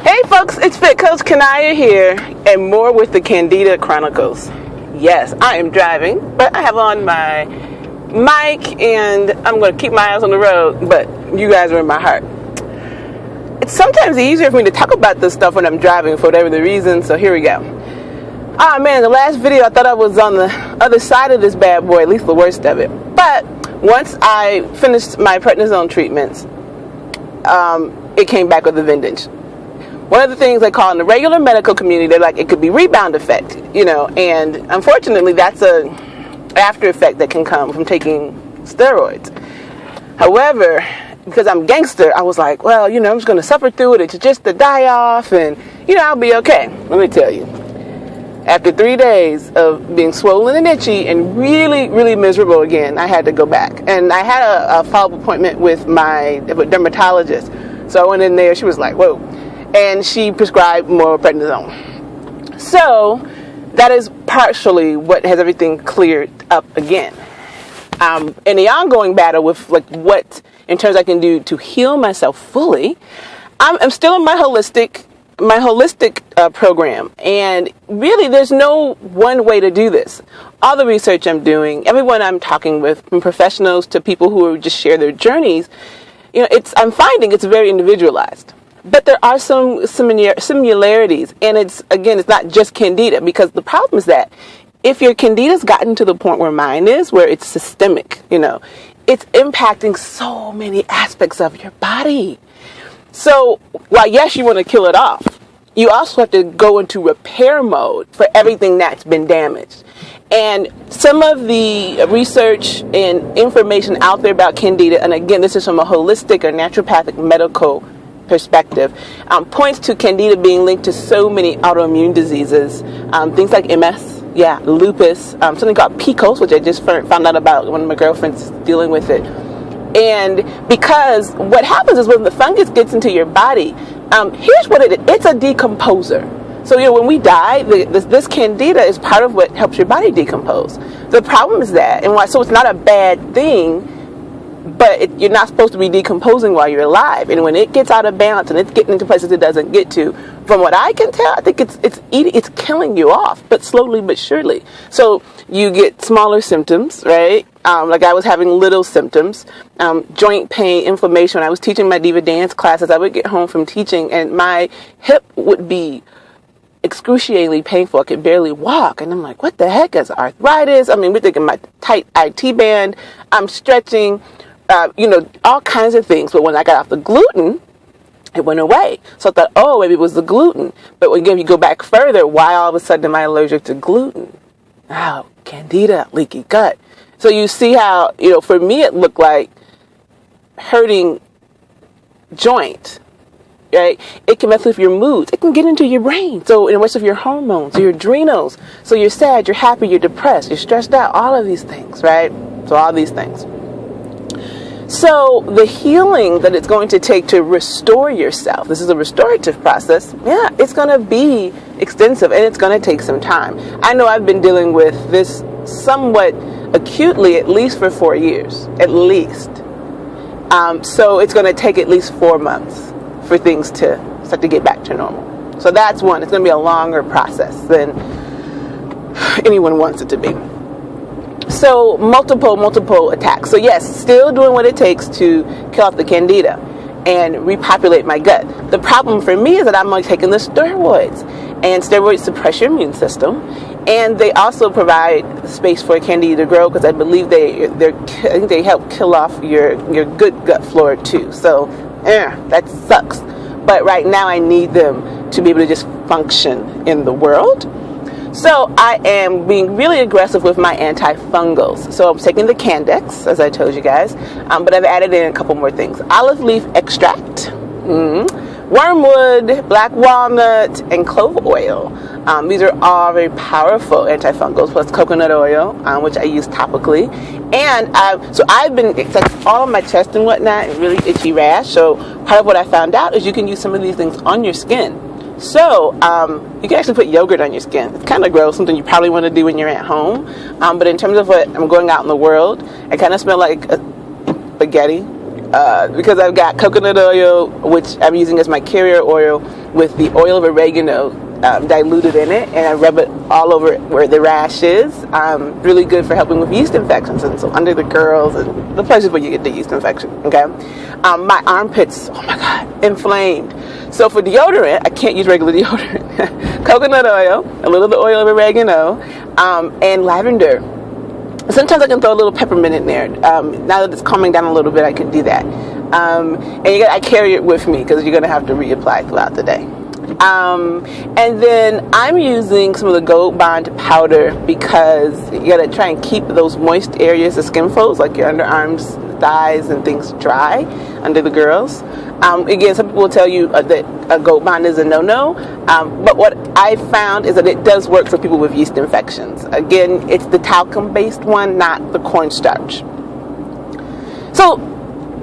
Hey folks, it's Fit Coach Candida here, and more with the Candida Chronicles. Yes, I am driving, but I have on my mic, and I'm going to keep my eyes on the road, but you guys are in my heart. It's sometimes easier for me to talk about this stuff when I'm driving for whatever the reason, so here we go. Ah man, the last video I thought I was on the other side of this bad boy, at least the worst of it. But once I finished my prednisone treatments, it came back with a vengeance. One of the things they call in the regular medical community, they're like, it could be rebound effect, and unfortunately that's a after effect that can come from taking steroids. However, because I'm gangster, I was like, well, I'm just going to suffer through it. It's just a die-off, and, I'll be okay. Let me tell you. After 3 days of being swollen and itchy and really, really miserable again, I had to go back. And I had a follow-up appointment with my dermatologist. So I went in there. She was like, whoa. And she prescribed more prednisone. So that is partially what has everything cleared up again. In the ongoing battle with what in terms I can do to heal myself fully, I'm still in my holistic program, and really there's no one way to do this. All the research I'm doing, everyone I'm talking with, from professionals to people who just share their journeys, I'm finding it's very individualized. But there are some similarities, and it's not just Candida, because the problem is that if your Candida's gotten to the point where mine is, where it's systemic, it's impacting so many aspects of your body. So while yes, you want to kill it off, you also have to go into repair mode for everything that's been damaged. And some of the research and information out there about Candida, and again, this is from a holistic or naturopathic medical perspective, points to Candida being linked to so many autoimmune diseases, things like MS, lupus, something called PCOS, which I just found out about. One of my girlfriends dealing with it. And because what happens is when the fungus gets into your body, here's what it is. It's a decomposer. So, when we die, this Candida is part of what helps your body decompose. The problem is that, so it's not a bad thing, but you're not supposed to be decomposing while you're alive. And when it gets out of balance and it's getting into places it doesn't get to, from what I can tell, I think it's killing you off, but slowly but surely. So you get smaller symptoms, right? Like I was having little symptoms, joint pain, inflammation. When I was teaching my diva dance classes, I would get home from teaching and my hip would be excruciatingly painful. I could barely walk. And I'm like, what the heck is arthritis? we're thinking my tight IT band. I'm stretching. All kinds of things. But when I got off the gluten, it went away. So I thought, maybe it was the gluten. But again, you go back further, why all of a sudden am I allergic to gluten? Candida, leaky gut. So you see how, for me it looked like hurting joint, right? It can mess with your moods. It can get into your brain. So it messes with your hormones, your adrenals. So you're sad, you're happy, you're depressed, you're stressed out, all of these things, right? So all these things. So the healing that it's going to take to restore yourself, this is a restorative process, it's going to be extensive and it's going to take some time. I know I've been dealing with this somewhat acutely at least for 4 years, at least. So it's going to take at least 4 months for things to start to get back to normal. So that's one. It's going to be a longer process than anyone wants it to be. So multiple attacks. So yes, still doing what it takes to kill off the Candida and repopulate my gut. The problem for me is that I'm taking the steroids, and steroids suppress your immune system, and they also provide space for Candida to grow, because I believe I think they help kill off your good gut flora too. So that sucks. But right now I need them to be able to just function in the world. So I am being really aggressive with my antifungals. So I'm taking the Candex, as I told you guys, but I've added in a couple more things. Olive leaf extract, wormwood, black walnut, and clove oil. These are all very powerful antifungals, plus coconut oil, which I use topically. And so I've been, it's like all on my chest and whatnot, and really itchy rash. So part of what I found out is you can use some of these things on your skin. So you can actually put yogurt on your skin. It's kind of gross, something you probably want to do when you're at home. But in terms of what I'm going out in the world, I kind of smell like spaghetti. Because I've got coconut oil, which I'm using as my carrier oil, with the oil of oregano diluted in it, and I rub it all over where the rash is. Really good for helping with yeast infections, and so under the curls and the places where you get the yeast infection. Okay, my armpits, oh my God, inflamed. So for deodorant, I can't use regular deodorant. Coconut oil, a little of the oil of oregano, and lavender. Sometimes I can throw a little peppermint in there. Now that it's calming down a little bit, I can do that. And I carry it with me because you're going to have to reapply throughout the day. And then I'm using some of the Gold Bond powder because you got to try and keep those moist areas, the skin folds, like your underarms, thighs, and things dry under the girls. Again, some people will tell you that a Gold Bond is a no-no, but what I found is that it does work for people with yeast infections. Again, it's the talcum-based one, not the cornstarch. So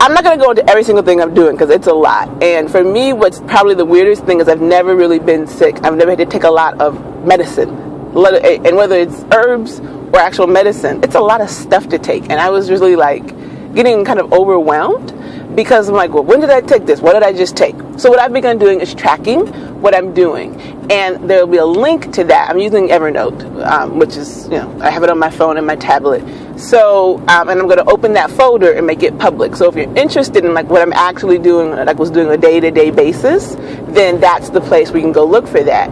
I'm not going to go into every single thing I'm doing because it's a lot. And for me, what's probably the weirdest thing is I've never really been sick. I've never had to take a lot of medicine. And whether it's herbs or actual medicine, it's a lot of stuff to take. And I was really like getting kind of overwhelmed because I'm like, well, when did I take this? What did I just take? So what I've begun doing is tracking what I'm doing. And there'll be a link to that. I'm using Evernote, which is, I have it on my phone and my tablet. So, and I'm going to open that folder and make it public. So if you're interested in like what I'm actually doing, like was doing on a day-to-day basis, then that's the place where you can go look for that.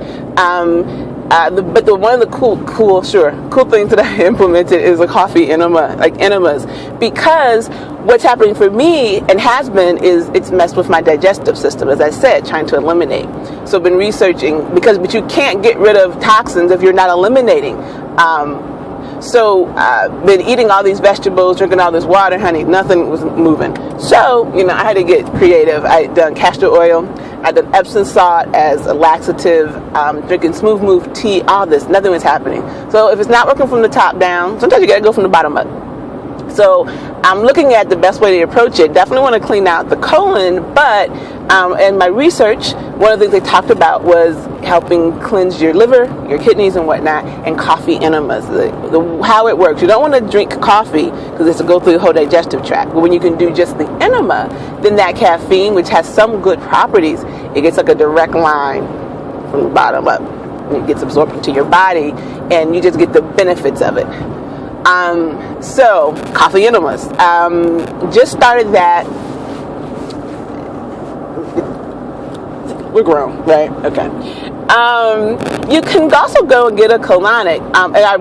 But one of the cool things that I implemented is a coffee enema, like enemas, because what's happening for me and has been is it's messed with my digestive system, as I said, trying to eliminate. So I've been researching but you can't get rid of toxins if you're not eliminating. So been eating all these vegetables, drinking all this water, honey, nothing was moving. So, I had to get creative. I had done castor oil, I done Epsom salt as a laxative, drinking Smooth Move tea, all this, nothing was happening. So if it's not working from the top down, sometimes you gotta go from the bottom up. So I'm looking at the best way to approach it. Definitely want to clean out the colon, but in my research, one of the things they talked about was helping cleanse your liver, your kidneys, and whatnot, and coffee enemas. How it works. You don't want to drink coffee because it's to go through the whole digestive tract. But when you can do just the enema, then that caffeine, which has some good properties, it gets like a direct line from the bottom up. It gets absorbed into your body, and you just get the benefits of it. So coffee enemas. Just started that. We're grown, right? Okay. You can also go and get a colonic,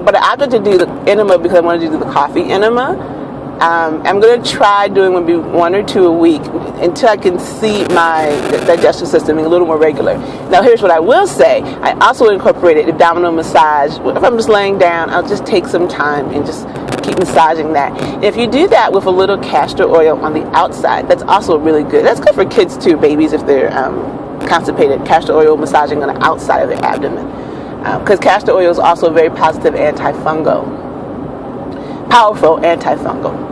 but I opted to do the enema because I wanted to do the coffee enema. I'm going to try doing maybe 1 or 2 a week until I can see my digestive system being a little more regular. Now, here's what I will say. I also incorporated abdominal massage. If I'm just laying down, I'll just take some time and just keep massaging that. And if you do that with a little castor oil on the outside, that's also really good. That's good for kids too, babies, if they're constipated. Castor oil massaging on the outside of their abdomen. Because castor oil is also very positive antifungal. Powerful antifungal.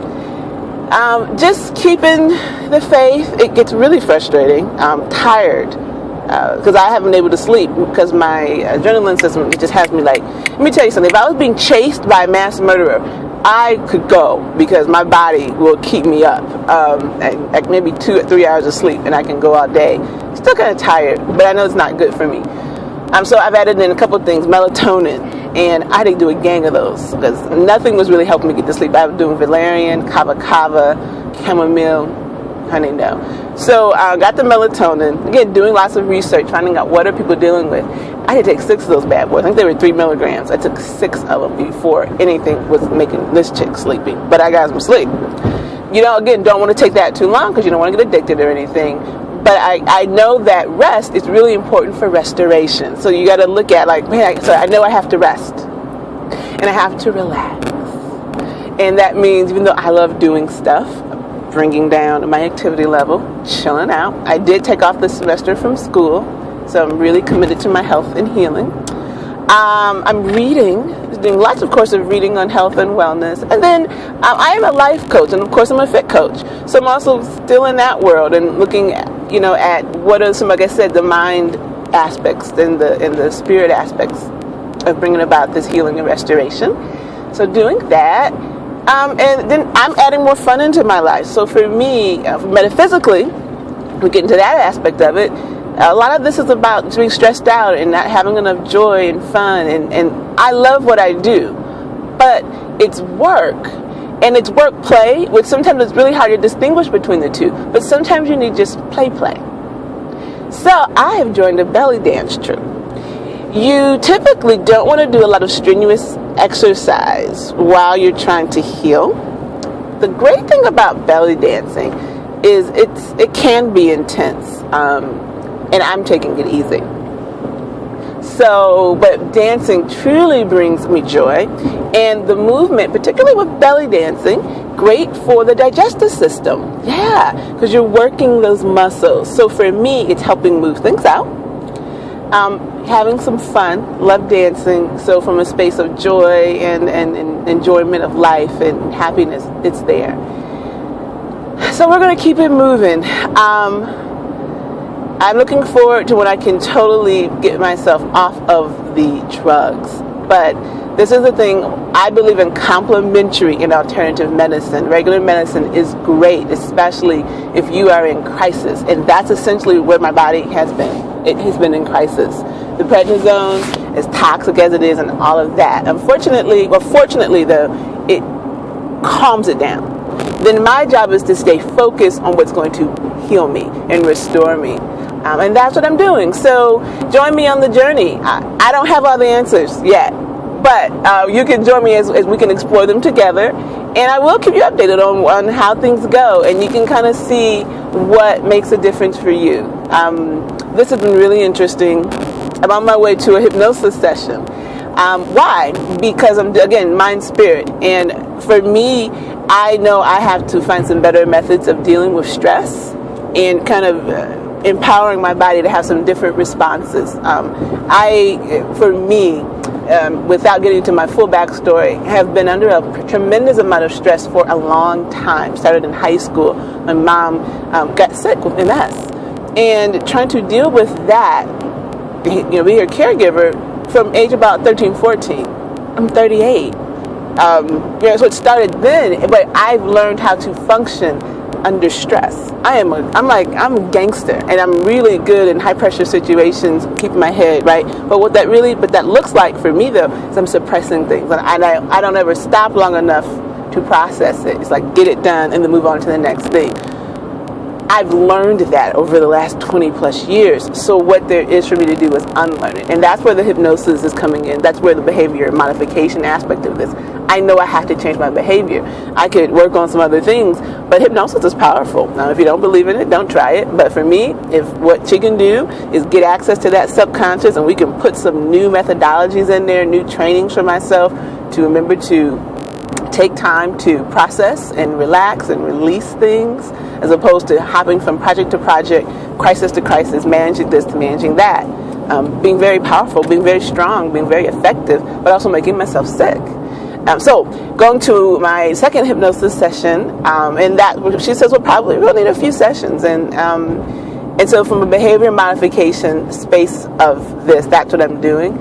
Just keeping the faith. It gets really frustrating. I'm tired because I haven't been able to sleep because my adrenaline system, it just has me like, let me tell you something. If I was being chased by a mass murderer, I could go because my body will keep me up. Like maybe 2 or 3 hours of sleep and I can go all day. Still kind of tired, but I know it's not good for me. So I've added in a couple of things, melatonin, and I had to do a gang of those because nothing was really helping me get to sleep. I was doing valerian, kava, chamomile, honey, no. So I got the melatonin, again, doing lots of research, finding out what are people dealing with. I had to take 6 of those bad boys. I think they were 3 milligrams. I took 6 of them before anything was making this chick sleepy, but I got some sleep. Again, don't want to take that too long because you don't want to get addicted or anything. But I know that rest is really important for restoration. So you got to look at so I know I have to rest. And I have to relax. And that means even though I love doing stuff, bringing down my activity level, chilling out. I did take off this semester from school. So I'm really committed to my health and healing. I'm doing lots of courses of reading on health and wellness. And then I am a life coach, and of course I'm a fit coach. So I'm also still in that world and looking at, at what are some, like I said, the mind aspects and the spirit aspects of bringing about this healing and restoration. So doing that. And then I'm adding more fun into my life. So for me, metaphysically, we get into that aspect of it. A lot of this is about being stressed out and not having enough joy and fun. And I love what I do, but it's work. And it's work play, which sometimes it's really hard to distinguish between the two. But sometimes you need just play. So I have joined a belly dance troupe. You typically don't want to do a lot of strenuous exercise while you're trying to heal. The great thing about belly dancing is it can be intense, and I'm taking it easy. So, but dancing truly brings me joy, and the movement, particularly with belly dancing, great for the digestive system. Yeah, because you're working those muscles. So for me, it's helping move things out. Having some fun, love dancing. So from a space of joy and enjoyment of life and happiness, it's there. So we're going to keep it moving. I'm looking forward to when I can totally get myself off of the drugs. But this is the thing, I believe in complementary and alternative medicine. Regular medicine is great, especially if you are in crisis. And that's essentially where my body has been. It has been in crisis. The prednisone, as toxic as it is and all of that, fortunately though, it calms it down. Then my job is to stay focused on what's going to heal me and restore me. And that's what I'm doing. So join me on the journey. I don't have all the answers yet, but you can join me as we can explore them together. And I will keep you updated on how things go. And you can kind of see what makes a difference for you. This has been really interesting. I'm on my way to a hypnosis session. Why? Because I'm, again, mind, spirit. And for me, I know I have to find some better methods of dealing with stress and kind of empowering my body to have some different responses. Without getting into my full backstory, have been under a tremendous amount of stress for a long time. Started in high school. My mom got sick with MS. And trying to deal with that, being a caregiver from age about 13, 14. I'm 38. So it started then, but I've learned how to function under stress. I'm a gangster, and I'm really good in high pressure situations, keeping my head right. But that looks like for me though is I'm suppressing things, and I don't ever stop long enough to process it. It's like get it done and then move on to the next thing. I've learned that over the last 20 plus years. So what there is for me to do is unlearn it. And that's where the hypnosis is coming in. That's where the behavior modification aspect of this. I know I have to change my behavior. I could work on some other things, but hypnosis is powerful. Now, if you don't believe in it, don't try it. But for me, if what she can do is get access to that subconscious, and we can put some new methodologies in there, new trainings for myself to remember to take time to process and relax and release things, as opposed to hopping from project to project, crisis to crisis, managing this to managing that. Being very powerful, being very strong, being very effective, but also making myself sick. So going to my second hypnosis session, and that she says we'll need a few sessions, and so from a behavior modification space of this, that's what I'm doing.